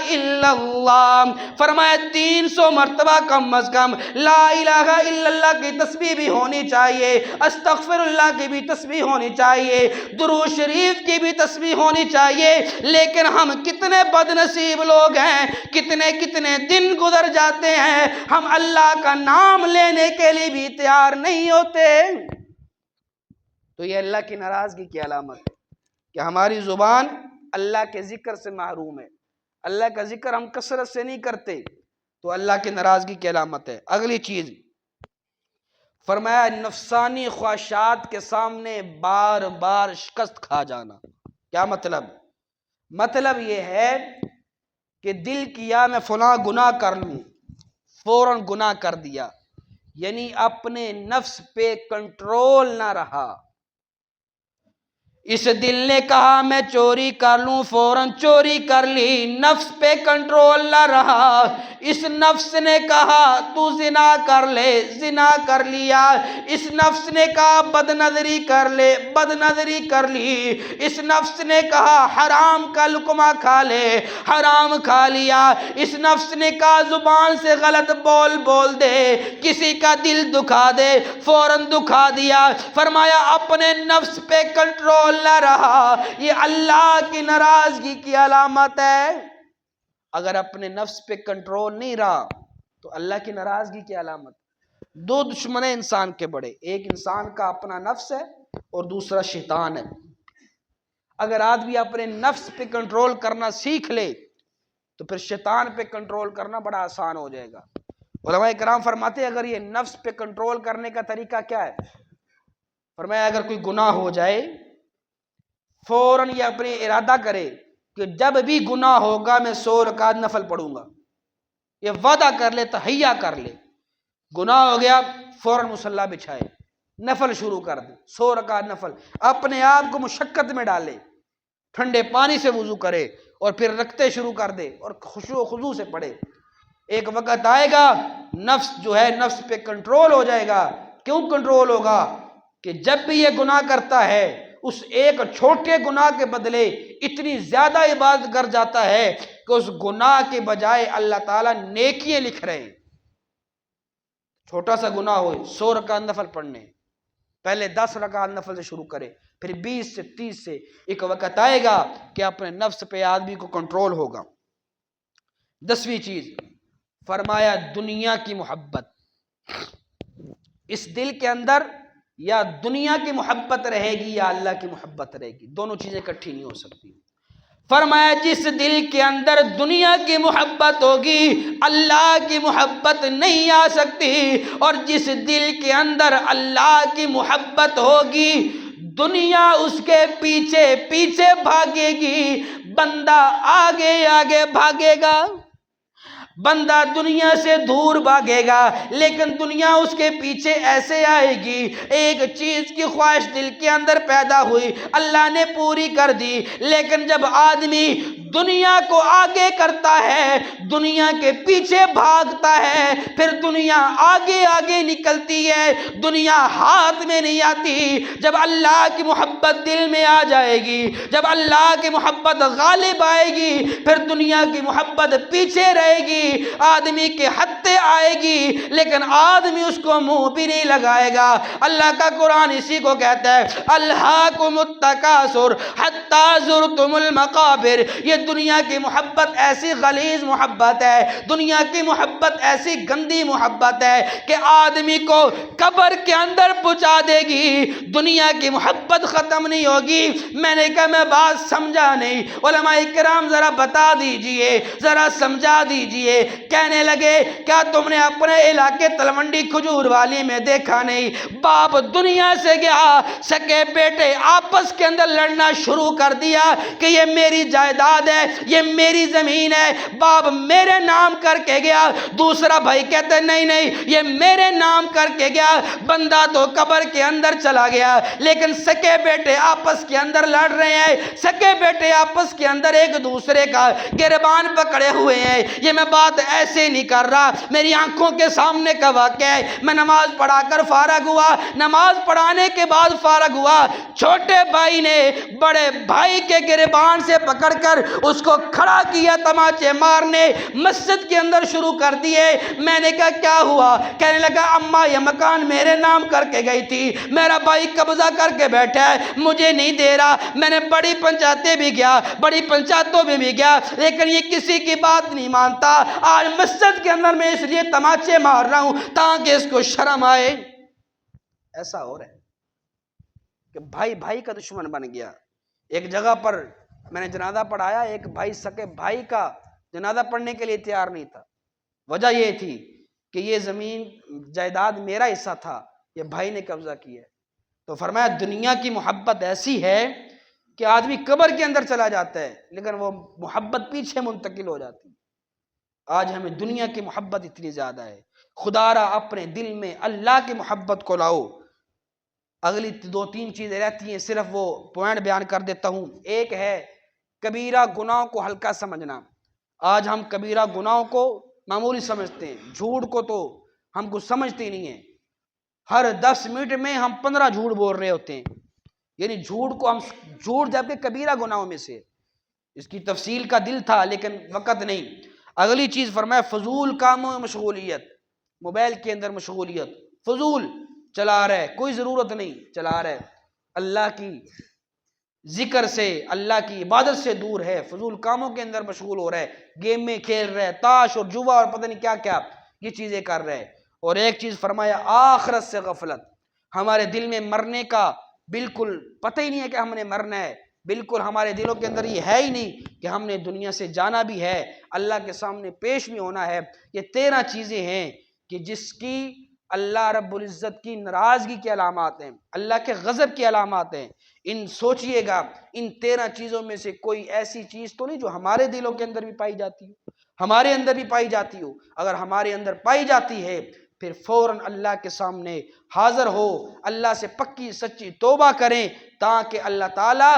الا اللہ۔ فرمایا 300 مرتبہ کم از کم لا الہ الا اللہ کی تسبیح بھی ہونی چاہیے، استغفر اللہ کی بھی تسبیح ہونی چاہیے، درود شریف کی بھی تسبیح ہونی چاہیے، لیکن ہم کتنے بد نصیب لوگ ہیں، کتنے کتنے دن گزر جاتے ہیں، ہم اللہ کا نام لینے کے لیے بھی تیار نہیں ہوتے۔ تو یہ اللہ کی ناراضگی کی علامت ہے کہ ہماری زبان اللہ کے ذکر سے محروم ہے، اللہ کا ذکر ہم کثرت سے نہیں کرتے، تو اللہ کی ناراضگی کی علامت ہے۔ اگلی چیز فرمایا نفسانی خواہشات کے سامنے بار بار شکست کھا جانا۔ کیا مطلب؟ مطلب یہ ہے کہ دل کیا میں فلاں گناہ کر لوں، فوراً گناہ کر دیا، یعنی اپنے نفس پہ کنٹرول نہ رہا۔ اس دل نے کہا میں چوری کر لوں، فوراً چوری کر لی، نفس پہ کنٹرول نہ رہا۔ اس نفس نے کہا تو زنا کر لے، زنا کر لیا۔ اس نفس نے کہا بد نظری کر لے، بد نظری کر لی۔ اس نفس نے کہا حرام کا لقمہ کھا لے، حرام کھا لیا۔ اس نفس نے کہا زبان سے غلط بول دے، کسی کا دل دکھا دے، فوراً دکھا دیا۔ فرمایا اپنے نفس پہ کنٹرول نہ رہا، یہ اللہ کی ناراضگی کی علامت ہے۔ اگر اپنے نفس پہ کنٹرول نہیں رہا تو اللہ کی ناراضگی کی علامت۔ دو دشمن ہیں انسان کے بڑے، ایک انسان کا اپنا نفس ہے اور دوسرا شیطان ہے۔ اگر آدمی اپنے نفس پہ کنٹرول کرنا سیکھ لے تو پھر شیطان پہ کنٹرول کرنا بڑا آسان ہو جائے گا۔ علماء کرام فرماتے ہیں اگر یہ نفس پہ کنٹرول کرنے کا طریقہ کیا ہے؟ فرمایا اگر کوئی گناہ ہو جائے فوراً یہ اپنے ارادہ کرے کہ جب بھی گناہ ہوگا میں 100 رکعت نفل پڑھوں گا، یہ وعدہ کر لے، تہیہ کر لے۔ گناہ ہو گیا فوراً مصلی بچھائے، نفل شروع کر دے، 100 رکعت نفل، اپنے آپ کو مشقت میں ڈالے، ٹھنڈے پانی سے وضو کرے اور پھر رکھتے شروع کر دے اور خشوع و خضوع سے پڑھے۔ ایک وقت آئے گا نفس جو ہے نفس پہ کنٹرول ہو جائے گا۔ کیوں کنٹرول ہوگا؟ کہ جب بھی یہ گناہ کرتا ہے اس ایک چھوٹے گناہ کے بدلے اتنی زیادہ عبادت کر جاتا ہے کہ اس گناہ کے بجائے اللہ تعالیٰ نیکیاں لکھ رہے ہیں۔ چھوٹا سا گناہ ہو 100 رکعت نفل پڑھنے، پہلے 10 رکعت نفل سے شروع کرے، پھر 20 سے 30 سے، ایک وقت آئے گا کہ اپنے نفس پہ آدمی کو کنٹرول ہوگا۔ 10ویں چیز فرمایا دنیا کی محبت۔ اس دل کے اندر یا دنیا کی محبت رہے گی یا اللہ کی محبت رہے گی، دونوں چیزیں اکٹھی نہیں ہو سکتی۔ فرمایا جس دل کے اندر دنیا کی محبت ہوگی اللہ کی محبت نہیں آ سکتی، اور جس دل کے اندر اللہ کی محبت ہوگی دنیا اس کے پیچھے پیچھے بھاگے گی، بندہ آگے آگے بھاگے گا، بندہ دنیا سے دور بھاگے گا لیکن دنیا اس کے پیچھے ایسے آئے گی۔ ایک چیز کی خواہش دل کے اندر پیدا ہوئی، اللہ نے پوری کر دی، لیکن جب آدمی دنیا کو آگے کرتا ہے، دنیا کے پیچھے بھاگتا ہے، پھر دنیا آگے آگے نکلتی ہے، دنیا ہاتھ میں نہیں آتی۔ جب اللہ کی محبت دل میں آ جائے گی، جب اللہ کی محبت غالب آئے گی، پھر دنیا کی محبت پیچھے رہے گی، آدمی کے ہتھے آئے گی لیکن آدمی اس کو منہ بھی نہیں لگائے گا۔ اللہ کا قرآن اسی کو کہتا ہے الہاکم التکاثر حتی زرتم المقابر۔ یہ دنیا کی محبت ایسی غلیظ محبت ہے، دنیا کی محبت ایسی گندی محبت ہے کہ آدمی کو قبر کے اندر پہنچا دے گی، دنیا کی محبت ختم نہیں ہوگی۔ میں نے کہا میں بات سمجھا نہیں، علماء کرام ذرا بتا دیجئے، ذرا سمجھا دیجئے۔ کہنے لگے کیا تم نے اپنے علاقے تلونڈی کھجور والی میں دیکھا نہیں، باپ دنیا سے گیا، سکے بیٹے آپس کے اندر لڑنا شروع کر دیا کہ یہ میری جائیداد ہے، یہ میری زمین ہے، باپ میرے نام کر کے گیا، دوسرا بھائی کہتے نہیں نہیں یہ میرے نام کر کے گیا، بندہ تو قبر کے اندر چلا گیا، لیکن سکے بیٹے آپس کے اندر لڑ رہے ہیں، سکے بیٹے آپس کے اندر ایک دوسرے کا گریبان پکڑے ہوئے ہیں۔ یہ میں بات ایسے نہیں کر رہا، میری آنکھوں کے سامنے کا واقعہ ہے۔ میں نماز پڑھا کر فارغ ہوا، نماز پڑھانے کے بعد فارغ ہوا، چھوٹے بھائی نے بڑے بھائی کے گریبان سے پکڑ کر اس کو کھڑا کیا، تماچے مارنے مسجد کے اندر شروع کر دیے۔ میں نے کہا کیا ہوا؟ کہنے لگا اماں یہ مکان میرے نام کر کے گئی تھی، میرا بھائی قبضہ کر کے بیٹھا ہے، مجھے نہیں دے رہا۔ میں نے بڑی پنچایتیں بھی گیا، بڑی پنچایتوں میں بھی گیا، لیکن یہ کسی کی بات نہیں مانتا۔ آج مسجد کے اندر میں اس لیے تماچے مار رہا ہوں تاکہ اس کو شرم آئے۔ ایسا ہو رہا ہے کہ بھائی بھائی کا دشمن بن گیا۔ ایک جگہ پر میں نے جنازہ پڑھایا، ایک بھائی سکے بھائی کا جنازہ پڑھنے کے لیے تیار نہیں تھا۔ وجہ یہ تھی کہ یہ زمین جائیداد میرا حصہ تھا، یہ بھائی نے قبضہ کیا ہے۔ تو فرمایا دنیا کی محبت ایسی ہے کہ آدمی قبر کے اندر چلا جاتا ہے لیکن وہ محبت پیچھے منتقل ہو جاتی ہے۔ آج ہمیں دنیا کی محبت اتنی زیادہ ہے، خدا را اپنے دل میں اللہ کی محبت کو لاؤ۔ اگلی دو تین چیزیں رہتی ہیں، صرف وہ پوائنٹ بیان کر دیتا ہوں۔ ایک ہے کبیرہ گناہوں کو ہلکا سمجھنا۔ آج ہم کبیرہ گناہوں کو معمولی سمجھتے ہیں، جھوٹ کو تو ہم کو سمجھتے نہیں ہیں۔ ہر 10 منٹ میں ہم 15 جھوٹ بول رہے ہوتے ہیں، یعنی جھوٹ کو ہم جھوٹ جبکہ کبیرہ گناہوں میں سے، اس کی تفصیل کا دل تھا لیکن وقت نہیں۔ اگلی چیز فرمایا فضول کاموں میں مشغولیت، موبائل کے اندر مشغولیت، فضول چلا رہے، کوئی ضرورت نہیں چلا رہے، اللہ کی ذکر سے اللہ کی عبادت سے دور ہے، فضول کاموں کے اندر مشغول ہو رہے، گیم میں کھیل رہے، تاش اور جوا اور پتہ نہیں کیا کیا یہ چیزیں کر رہے۔ اور ایک چیز فرمایا آخرت سے غفلت، ہمارے دل میں مرنے کا بالکل پتہ ہی نہیں ہے کہ ہم نے مرنا ہے، بالکل ہمارے دلوں کے اندر یہ ہے ہی نہیں کہ ہم نے دنیا سے جانا بھی ہے، اللہ کے سامنے پیش بھی ہونا ہے۔ یہ 13 چیزیں ہیں کہ جس کی اللہ رب العزت کی ناراضگی کی علامات ہیں، اللہ کے غضب کی علامات ہیں۔ ان سوچئے گا ان 13 چیزوں میں سے کوئی ایسی چیز تو نہیں جو ہمارے دلوں کے اندر بھی پائی جاتی ہو، ہمارے اندر بھی پائی جاتی ہو۔ اگر ہمارے اندر پائی جاتی ہے پھر فوراً اللہ کے سامنے حاضر ہو، اللہ سے پکی سچی توبہ کریں تاکہ اللہ تعالی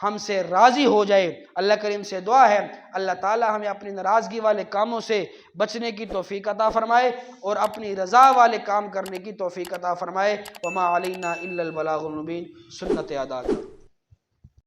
ہم سے راضی ہو جائے۔ اللہ کریم سے دعا ہے اللہ تعالی ہمیں اپنی ناراضگی والے کاموں سے بچنے کی توفیق عطا فرمائے اور اپنی رضا والے کام کرنے کی توفیق عطا فرمائے۔ وما علینا الا البلاغ المبین۔ سنت ادا کر